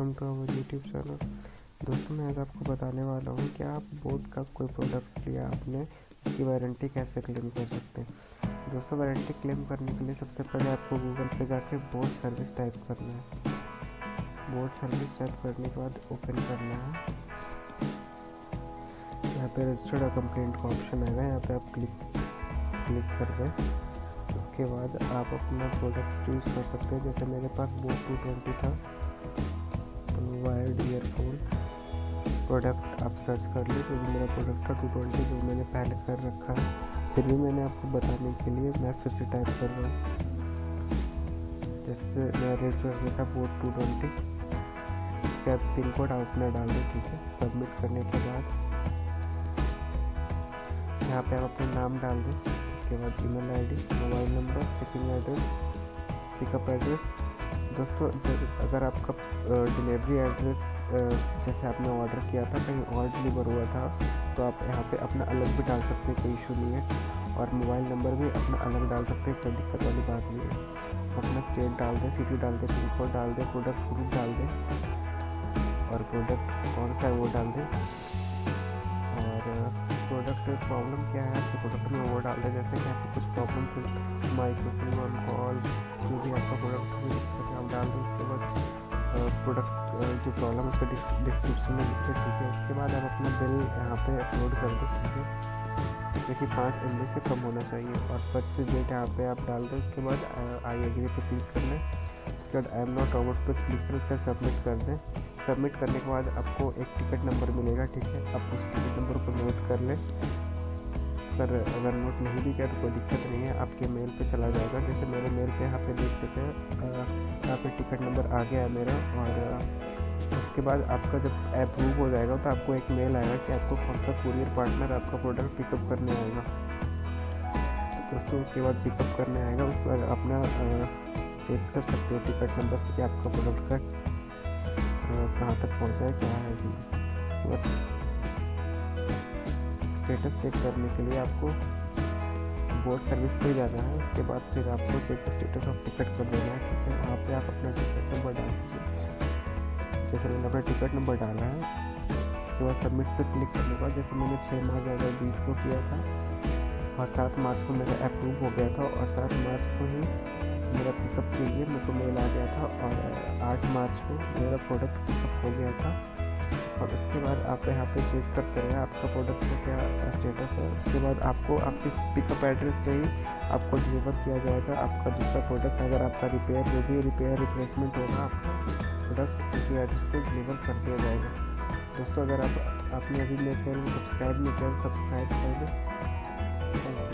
Welcome to our YouTube channel. दोस्तों मैं आज आपको बताने वाला हूँ कि आप बोट का कोई प्रोडक्ट लिया आपने, उसकी वारंटी कैसे क्लेम कर सकते हैं। दोस्तों वारंटी क्लेम करने के लिए सबसे पहले आपको गूगल पे जाके बोट सर्विस टाइप करना है। बोट सर्विस टाइप करने के बाद ओपन करना है। यहाँ पे रजिस्टर्ड और कंप्लेंट का ऑप्शन आएगा, यहाँ पे आप क्लिक कर दें। उसके बाद आप अपना प्रोडक्ट चूज़ कर सकते हैं। जैसे मेरे पास बोट 220 था, वायर्ड ईयरफोन प्रोडक्ट आप सर्च कर ली, तो मेरा प्रोडक्ट था 220 जो मैंने पहले कर रखा है। फिर भी मैंने आपको बताने के लिए मैं फिर से टाइप कर रहा हूँ। जैसे मेरा रेट जो था बोट 220, उसके बाद पिन कोड आप अपना डाल दें, ठीक है। सबमिट करने के बाद यहाँ पे आप अपना नाम डाल दें, उसके बाद email ID, mobile number, shipping address, pickup address. दोस्तों अगर आपका डिलीवरी एड्रेस जैसे आपने ऑर्डर किया था कहीं और डिलीवर हुआ था, तो आप यहाँ पे अपना अलग भी डाल सकते हैं, कोई इशू नहीं है। और मोबाइल नंबर भी अपना अलग डाल सकते हैं, कोई दिक्कत वाली बात नहीं है। अपना स्टेट डाल दें, सिटी डाल दें, पिन कोड डाल दें, प्रोडक्ट ग्रुप डाल दें और प्रोडक्ट कौन सा है वो डाल दें। और प्रोडक्ट प्रॉब्लम क्या है आपके प्रोडक्ट में वो डाल दें। जैसे कि आपको कुछ प्रॉब्लम से माइक्रो सिम ऑन कॉल जो भी आपका प्रोडक्ट में दिक्कत है आप डाल दें। उसके बाद प्रोडक्ट जो प्रॉब्लम है उसका डिस्क्रिप्शन में लिख दें, ठीक है। उसके बाद आप अपना बिल यहाँ पे अपलोड कर दें, ठीक है। देखिए 5 MB से कम होना चाहिए और परचेज डेट यहाँ पे आप डाल दें। उसके बाद आई एग्री पे क्लिक कर लें। उसके बाद आई एम नॉट रोबोट पे क्लिक कर उसका सबमिट कर दें। सबमिट करने के बाद आपको एक टिकट नंबर मिलेगा, ठीक है। आप उस टिकट नंबर को नोट कर लें। अगर नोट नहीं भी किया तो कोई दिक्कत नहीं है, आपके मेल पे चला जाएगा। जैसे मेरे मेल पे यहाँ पे देख सकते हैं, यहाँ पे टिकट नंबर आ गया है मेरा। और उसके बाद आपका जब अप्रूव हो जाएगा तो आपको एक मेल आएगा कि आपको कौन सा कुरियर पार्टनर आपका प्रोडक्ट पिकअप करने आएगा। तो दोस्तों उसके बाद पिकअप करने आएगा, उसके बाद अपना चेक कर सकते हैं टिकट नंबर से कि आपका प्रोडक्ट का कहाँ तक पहुँचा है, क्या है। उसके बाद स्टेटस चेक करने के लिए आपको बोट सर्विस पे जाना है। उसके बाद फिर आपको चेक स्टेटस ऑफ टिकट कर देना है, ठीक है। वहाँ पे आप अपना टिकट नंबर डाल दीजिए। जैसे मैंने अपना टिकट नंबर डाला है, उसके बाद सबमिट पे क्लिक करने के बाद जैसे मैंने 6 मार्च 2020 को किया था और 7 मार्च को मेरा अप्रूव हो गया था और 7 मार्च को ही मेरा पिकअप के लिए मेरे को मेल आ गया था और 8 मार्च को मेरा प्रोडक्ट पिकअप हो गया था। और उसके बाद आप यहाँ पे चेक करते हैं आपका प्रोडक्ट का क्या स्टेटस है। उसके बाद आपको आपके पिकअप एड्रेस पे ही आपको डिलीवर किया जाएगा आपका दूसरा प्रोडक्ट। अगर आपका रिपेयर जो भी रिप्लेसमेंट होगा आपका प्रोडक्ट उसी एड्रेस पे डिलीवर कर दिया जाएगा। दोस्तों अगर आपने अभी मेरे चैनल को सब्सक्राइब नहीं किया तो सब्सक्राइब कर दें। Thank you.